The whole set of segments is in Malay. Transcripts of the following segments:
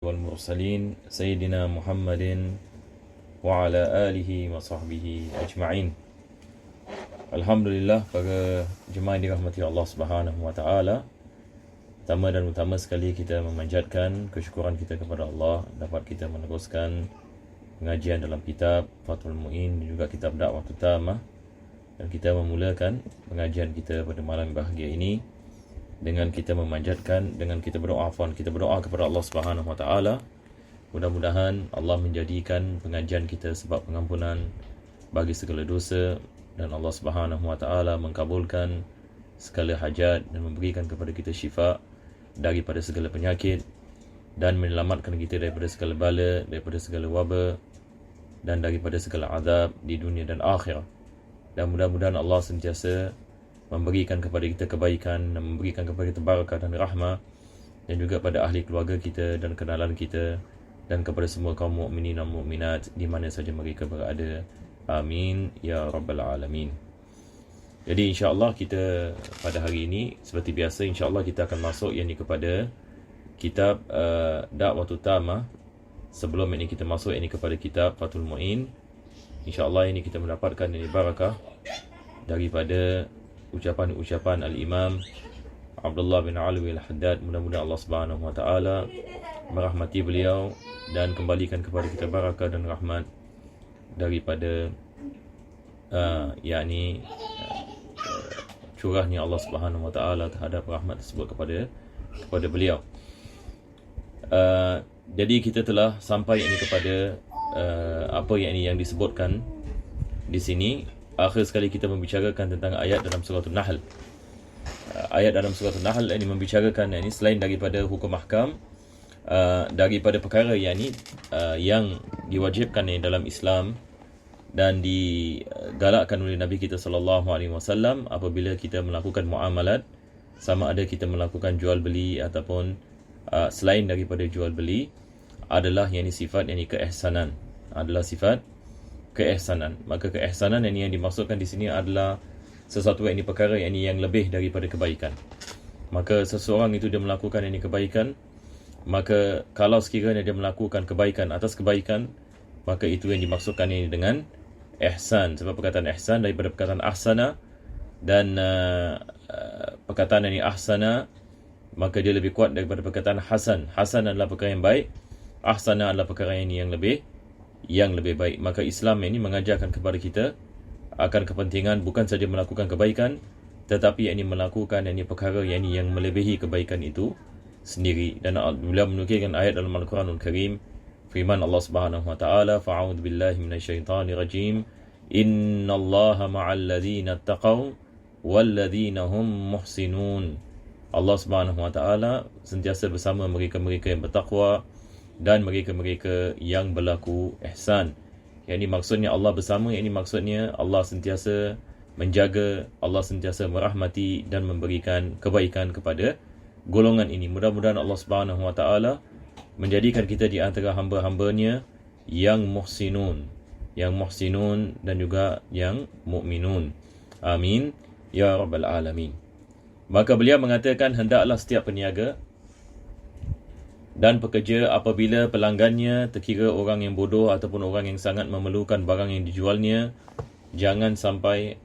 والمرسلين سيدنا محمد وعلى آله وصحبه أجمعين. Alhamdulillah, para jemaah yang dirahmati Allah Subhanahu wa taala. Pertama dan utama sekali kita memanjatkan kesyukuran kita kepada Allah dapat kita meneruskan pengajian dalam kitab Fathul Mu'in dan juga kitab Da'watul Tamah, dan kita memulakan pengajian kita pada malam bahagia ini dengan kita memanjatkan, dengan kita berdoa kepada Allah Subhanahu wa taala. Mudah-mudahan Allah menjadikan pengajian kita sebab pengampunan bagi segala dosa, dan Allah Subhanahu wa taala mengkabulkan segala hajat dan memberikan kepada kita syifa daripada segala penyakit, dan menyelamatkan kita daripada segala bala, daripada segala wabak, dan daripada segala azab di dunia dan akhirat. Dan mudah-mudahan Allah sentiasa memberikan kepada kita kebaikan dan memberikan kepada kita barakah dan rahmah, dan juga pada ahli keluarga kita dan kenalan kita, dan kepada semua kaum mukminin dan mukminat di mana saja mereka berada. Amin ya rabbal alamin. Jadi insya-Allah kita pada hari ini seperti biasa, insya-Allah kita akan masuk yang ini kepada kitab Da'watul Tamah. Sebelum ini kita masuk ini kepada kitab Fathul Mu'in, insya-Allah ini kita mendapatkan ini barakah daripada ucapan-ucapan Al-Imam Abdullah bin Alwi Al-Haddad. Mudah-mudahan Allah Subhanahu wa taala merahmati beliau dan kembalikan kepada kita barakah dan rahmat daripada curahnya Allah Subhanahu wa taala terhadap rahmat tersebut kepada beliau. Jadi kita telah sampai ini kepada apa yang disebutkan di sini. Akhir sekali kita membicarakan tentang ayat dalam surah An-Nahl. Ayat dalam surah An-Nahl ini membicarakan ini selain daripada hukum ahkam, daripada perkara yang diwajibkan dalam Islam dan digalakkan oleh Nabi kita sallallahu alaihi wasallam apabila kita melakukan muamalat, sama ada kita melakukan jual beli ataupun selain daripada jual beli, adalah sifat keihsanan, adalah sifat keihsanan. Maka keihsanan yang dimaksudkan di sini adalah sesuatu perkara yang lebih daripada kebaikan. Maka seseorang itu dia melakukan kebaikan, maka kalau sekiranya dia melakukan kebaikan atas kebaikan, maka itu yang dimaksudkan dengan ihsan. Sebab perkataan ihsan daripada perkataan ahsana, dan perkataan ahsana maka dia lebih kuat daripada perkataan hasan. Hasan adalah perkara yang baik, ahsana adalah perkara yang lebih baik. Maka Islam ini mengajarkan kepada kita akan kepentingan bukan saja melakukan kebaikan, tetapi melakukan perkara yang melebihi kebaikan itu sendiri. Dan beliau menukilkan ayat dalam Al-Quranul Karim, firman Allah Subhanahu wa taala, fa'udzu billahi minasyaitonir rajim, innallaha ma'al ladzina taqaw wal ladzina hum muhsinun. Allah Subhanahu wa taala sentiasa bersama mereka-mereka yang bertakwa dan mereka-mereka yang berlaku ihsan. Yang ini maksudnya Allah bersama, yang ini maksudnya Allah sentiasa menjaga, Allah sentiasa merahmati dan memberikan kebaikan kepada golongan ini. Mudah-mudahan Allah Subhanahu wa taala menjadikan kita di antara hamba-hambanya yang muhsinun, dan juga yang mukminun. Amin ya rabbal alamin. Maka beliau mengatakan, hendaklah setiap peniaga dan pekerja apabila pelanggannya terkira orang yang bodoh ataupun orang yang sangat memerlukan barang yang dijualnya, jangan sampai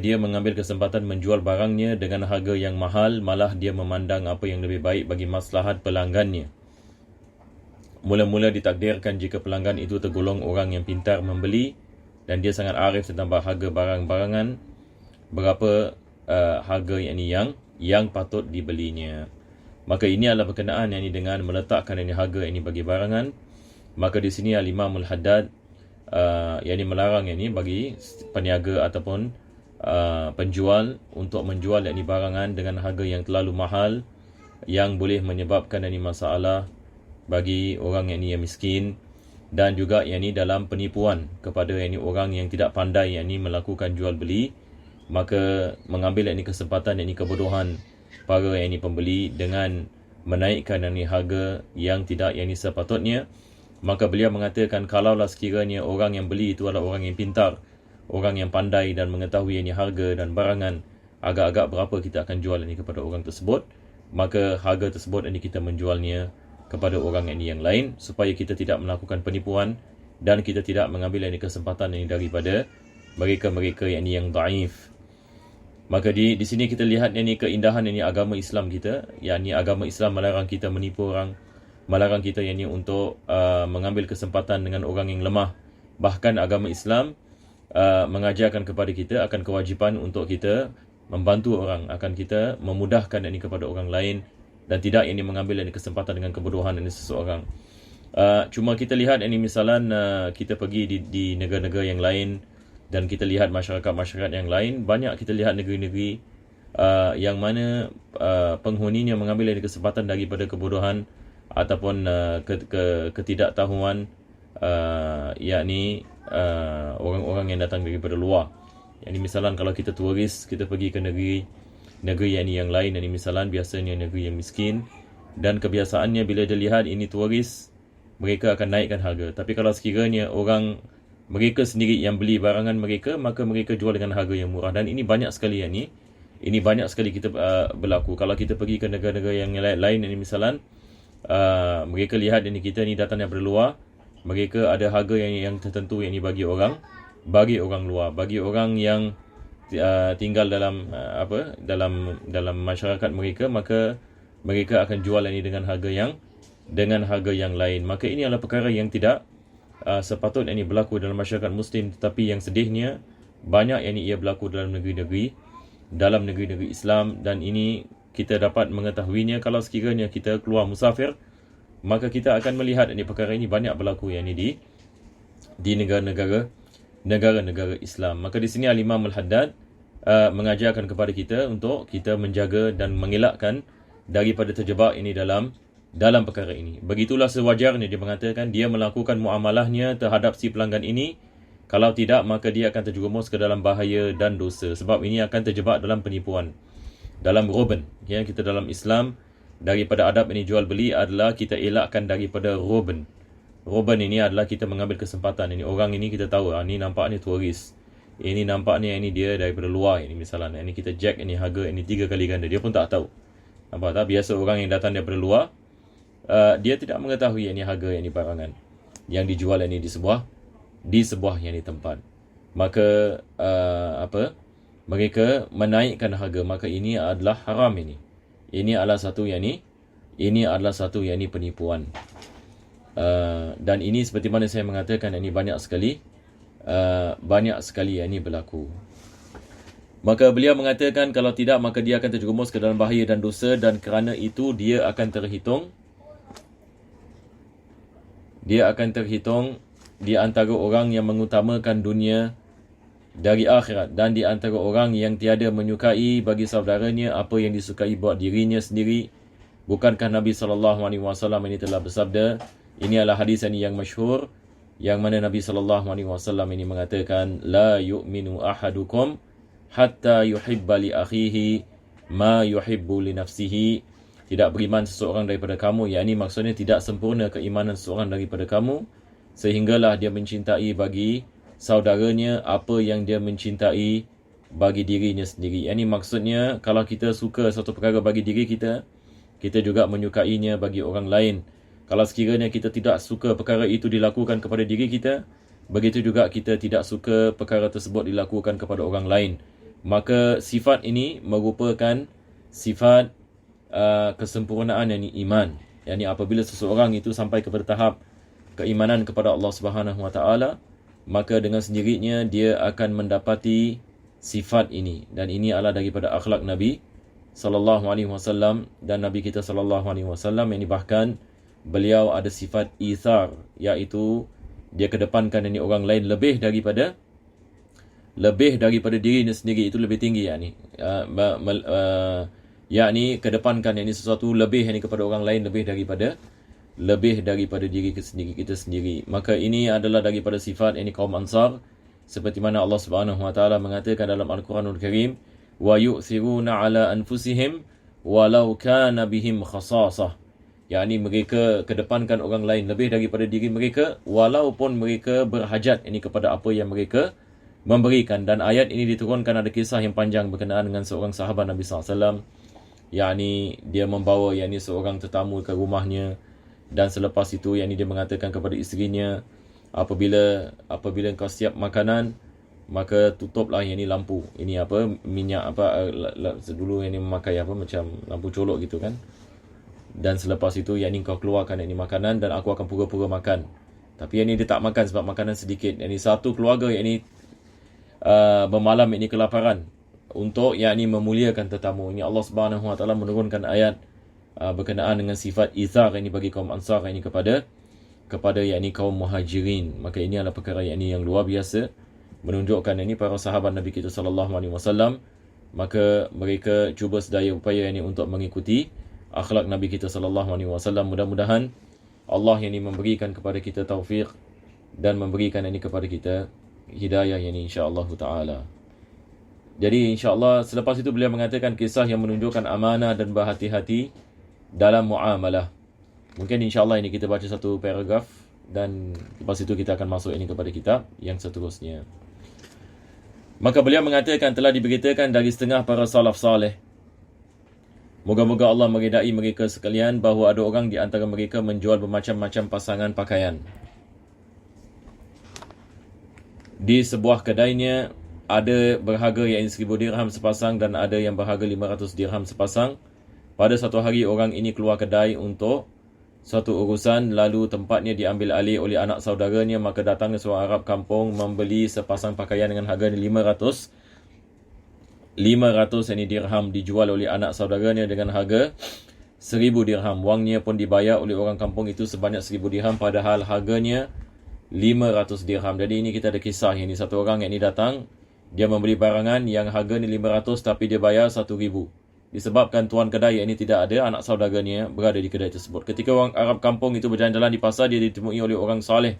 dia mengambil kesempatan menjual barangnya dengan harga yang mahal, malah dia memandang apa yang lebih baik bagi maslahat pelanggannya. Mula-mula ditakdirkan jika pelanggan itu tergolong orang yang pintar membeli dan dia sangat arif tentang harga barang-barangan, berapa harga yang patut dibelinya. Maka ini adalah berkenaan dengan meletakkan harga bagi barangan. Maka di sini Al-Imam Al-Haddad melarang bagi peniaga ataupun penjual untuk menjual barangan dengan harga yang terlalu mahal, yang boleh menyebabkan masalah bagi orang yang miskin, dan juga dalam penipuan kepada orang yang tidak pandai melakukan jual beli. Maka mengambil kesempatan kebodohan para pembeli dengan menaikkan harga yang tidak sepatutnya. Maka beliau mengatakan, kalaulah sekiranya orang yang beli itu adalah orang yang pintar, orang yang pandai dan mengetahui harga dan barangan, agak-agak berapa kita akan jual kepada orang tersebut, maka harga tersebut ini kita menjualnya kepada orang ini yang lain supaya kita tidak melakukan penipuan dan kita tidak mengambil ini kesempatan ini daripada mereka-mereka yang dhaif. Maka di sini kita lihat ini keindahan ini agama Islam kita, yakni agama Islam melarang kita menipu orang, melarang kita ini untuk mengambil kesempatan dengan orang yang lemah. Bahkan agama Islam mengajarkan kepada kita akan kewajipan untuk kita membantu orang, akan kita memudahkan ini kepada orang lain dan tidak ini mengambil ini kesempatan dengan kebodohan ini seseorang. Cuma kita lihat ini misalan kita pergi di negara-negara yang lain dan kita lihat masyarakat-masyarakat yang lain, banyak kita lihat negeri-negeri yang mana penghuninya mengambil ini kesempatan daripada kebodohan ataupun ketidaktahuan yakni orang-orang yang datang daripada luar. Yani misalan kalau kita turis, kita pergi ke negeri yang lain, yani misalan biasanya negeri yang miskin, dan kebiasaannya bila dia lihat ini turis, mereka akan naikkan harga. Tapi kalau sekiranya mereka sendiri yang beli barangan mereka, maka mereka jual dengan harga yang murah. Dan ini banyak sekali ini banyak sekali kita berlaku. Kalau kita pergi ke negara-negara yang lain, ini misalan mereka lihat ini kita ni datang daripada luar, mereka ada harga yang tertentu yang ini bagi orang luar, bagi orang yang tinggal dalam dalam masyarakat mereka, maka mereka akan jual ini dengan harga yang lain. Maka ini adalah perkara yang tidak sepatutnya ini berlaku dalam masyarakat Muslim. Tetapi yang sedihnya banyak yang ia berlaku dalam negeri-negeri Islam, dan ini kita dapat mengetahuinya kalau sekiranya kita keluar musafir, maka kita akan melihat ini perkara ini banyak berlaku yang ini di negara-negara Islam. Maka di sini Al-Imam Al-Haddad mengajarkan kepada kita untuk kita menjaga dan mengelakkan daripada terjebak ini dalam perkara ini. Begitulah sewajarnya dia mengatakan dia melakukan muamalahnya terhadap si pelanggan ini. Kalau tidak, maka dia akan terjerumus ke dalam bahaya dan dosa. Sebab ini akan terjebak dalam penipuan, dalam roban. Ya, kita dalam Islam, daripada adab ini jual beli adalah kita elakkan daripada roban. Roban ini adalah kita mengambil kesempatan. Ini orang ini kita tahu, ini nampak ni turis, ini nampak ni ini dia daripada luar, ini misalnya ini kita jack ini harga ini 3 kali ganda, dia pun tak tahu. Nampak tak? Biasa orang yang datang daripada luar, dia tidak mengetahui ini harga ini barangan yang dijual ini di sebuah yang di tempat. Maka mereka menaikkan harga, maka ini adalah haram ini. Ini adalah satu yang ini penipuan. Dan ini seperti mana saya mengatakan, ini banyak sekali yang ini berlaku. Maka beliau mengatakan kalau tidak, maka dia akan terjerumus ke dalam bahaya dan dosa, dan kerana itu dia akan terhitung di antara orang yang mengutamakan dunia dari akhirat, dan di antara orang yang tiada menyukai bagi saudaranya apa yang disukai buat dirinya sendiri. Bukankah Nabi SAW ini telah bersabda, ini adalah hadis yang masyhur, yang mana Nabi SAW ini mengatakan, la yu'minu ahadukum hatta yuhibba li akhihi ma yuhibbu li nafsihi. Tidak beriman seseorang daripada kamu, yakni maksudnya tidak sempurna keimanan seseorang daripada kamu sehinggalah dia mencintai bagi saudaranya apa yang dia mencintai bagi dirinya sendiri. Ini maksudnya kalau kita suka satu perkara bagi diri kita, kita juga menyukainya bagi orang lain. Kalau sekiranya kita tidak suka perkara itu dilakukan kepada diri kita, begitu juga kita tidak suka perkara tersebut dilakukan kepada orang lain. Maka sifat ini merupakan sifat kesempurnaan yang iman. Yani apabila seseorang itu sampai kepada tahap keimanan kepada Allah Subhanahu Wa Taala, maka dengan sendirinya dia akan mendapati sifat ini. Dan ini adalah daripada akhlak Nabi SAW, dan Nabi kita SAW ini bahkan beliau ada sifat ithar, iaitu dia kedepankan ini orang lain lebih daripada dirinya sendiri. Itu lebih tinggi, yakni kedepankan ini sesuatu lebih ini kepada orang lain lebih daripada diri kita sendiri. Maka ini adalah daripada sifat ini kaum Ansar, seperti mana Allah Subhanahu Wa Taala mengatakan dalam Al-Quranul Karim, wa yu'thiruna ala anfusihim walau kana bihim khasasah. yakni mereka kedepankan orang lain lebih daripada diri mereka walaupun mereka berhajat ini kepada apa yang mereka memberikan. Dan ayat ini diturunkan, ada kisah yang panjang berkenaan dengan seorang sahabat Nabi SAW yakni dia membawa yakni seorang tetamu ke rumahnya, dan selepas itu yakni dia mengatakan kepada isterinya, apabila kau siap makanan, maka tutuplah yakni lampu. Ini minyak dulu yakni memakai macam lampu colok gitu kan. Dan selepas itu yakni kau keluarkan yakni makanan dan aku akan pura-pura makan. Tapi yakni dia tak makan sebab makanan sedikit. Yakni satu keluarga yakni bermalam yakni kelaparan untuk yakni memuliakan tetamu. Ini Allah Subhanahu Wa Taala menurunkan ayat berkenaan dengan sifat ithar yakni bagi kaum Ansar yakni kepada yakni kaum Muhajirin. Maka ini adalah perkara yakni yang luar biasa, menunjukkan yakni para sahabat Nabi kita sallallahu alaihi wasallam, maka mereka cuba sedaya upaya yakni untuk mengikuti akhlak Nabi kita sallallahu alaihi wasallam. Mudah-mudahan Allah yakni memberikan kepada kita taufik dan memberikan yakni kepada kita hidayah yakni insya-Allah taala. Jadi insya-Allah selepas itu beliau mengatakan kisah yang menunjukkan amanah dan berhati-hati dalam muamalah. Mungkin insya-Allah ini kita baca satu paragraf dan lepas itu kita akan masuk ini kepada kitab yang seterusnya. Maka beliau mengatakan telah diberitakan dari setengah para salaf saleh, moga-moga Allah meridai mereka sekalian, bahawa ada orang di antara mereka menjual bermacam-macam pasangan pakaian. Di sebuah kedainya ada berharga yang 1000 dirham sepasang dan ada yang berharga 500 dirham sepasang. Pada satu hari orang ini keluar kedai untuk suatu urusan, lalu tempatnya diambil alih oleh anak saudaranya. Maka datangnya seorang Arab kampung membeli sepasang pakaian dengan harga 500 yakni dirham, dijual oleh anak saudaranya dengan harga 1000 dirham. Wangnya pun dibayar oleh orang kampung itu sebanyak 1000 dirham, padahal harganya 500 dirham. Jadi ini kita ada kisah ini, satu orang yang ini datang, dia membeli barangan yang harganya 500 tapi dia bayar 1000. Disebabkan tuan kedai ini tidak ada, anak saudaranya berada di kedai tersebut. Ketika orang Arab kampung itu berjalan-jalan di pasar, dia ditemui oleh orang saleh,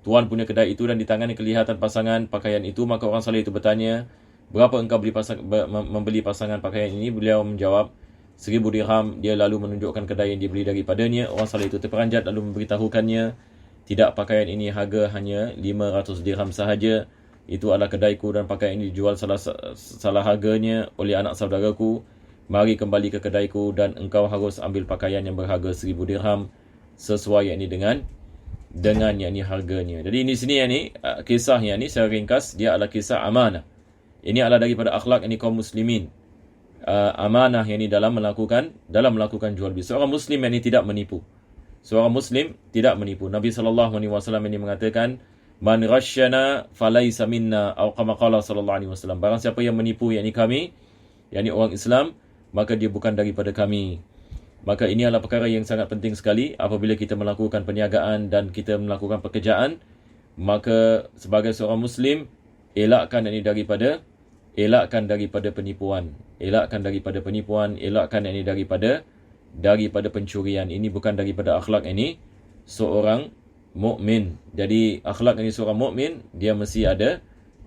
tuan punya kedai itu, dan di tangannya kelihatan pasangan pakaian itu. Maka orang saleh itu bertanya, berapa engkau membeli pasangan pakaian ini? Beliau menjawab 1000 dirham. Dia lalu menunjukkan kedai yang dibeli daripadanya. Orang saleh itu terperanjat lalu memberitahukannya, tidak, pakaian ini harga hanya 500 dirham sahaja. Itu adalah kedaiku dan pakaian ini dijual salah harganya oleh anak saudaraku. Mari kembali ke kedaiku dan engkau harus ambil pakaian yang berharga 1000 dirham sesuai yakni dengan yakni harganya. Jadi ini sini yakni kisah yakni secara ringkas dia adalah kisah amanah. Ini adalah daripada akhlak yakni kaum muslimin. Amanah yakni dalam melakukan jual beli. Seorang muslim yakni tidak menipu. Seorang muslim tidak menipu. Nabi sallallahu alaihi wasallam ini mengatakan, man rasyana falaysa minna, atau kama qala sallallahu alaihi wasallam, barang siapa yang menipu yakni kami, yakni orang Islam, maka dia bukan daripada kami. Maka ini adalah perkara yang sangat penting sekali apabila kita melakukan perniagaan dan kita melakukan pekerjaan. Maka sebagai seorang muslim, elakkan yakni daripada penipuan. Elakkan daripada penipuan, elakkan yakni daripada pencurian. Ini bukan daripada akhlak ini seorang mukmin. Jadi akhlak ini seorang mukmin, dia mesti ada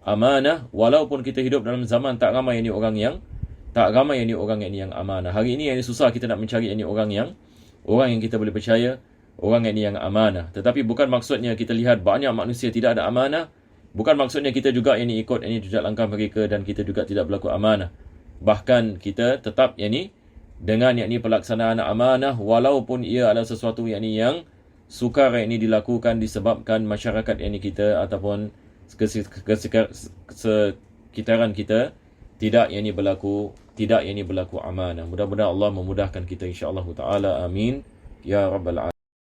amanah. Walaupun kita hidup dalam zaman tak ramai ini orang yang amanah. Hari ini yang susah kita nak mencari ini orang yang kita boleh percaya, orang yang amanah. Tetapi bukan maksudnya kita lihat banyak manusia tidak ada amanah, bukan maksudnya kita juga ikut jejak langkah mereka dan kita juga tidak berlaku amanah. Bahkan kita tetap dengan pelaksanaan amanah, walaupun ia adalah sesuatu yang sukar dilakukan disebabkan masyarakat kita ataupun sekitaran kita tidak berlaku amanah. Mudah-mudahan Allah memudahkan kita insya-Allah taala. Amin ya rabbal alamin.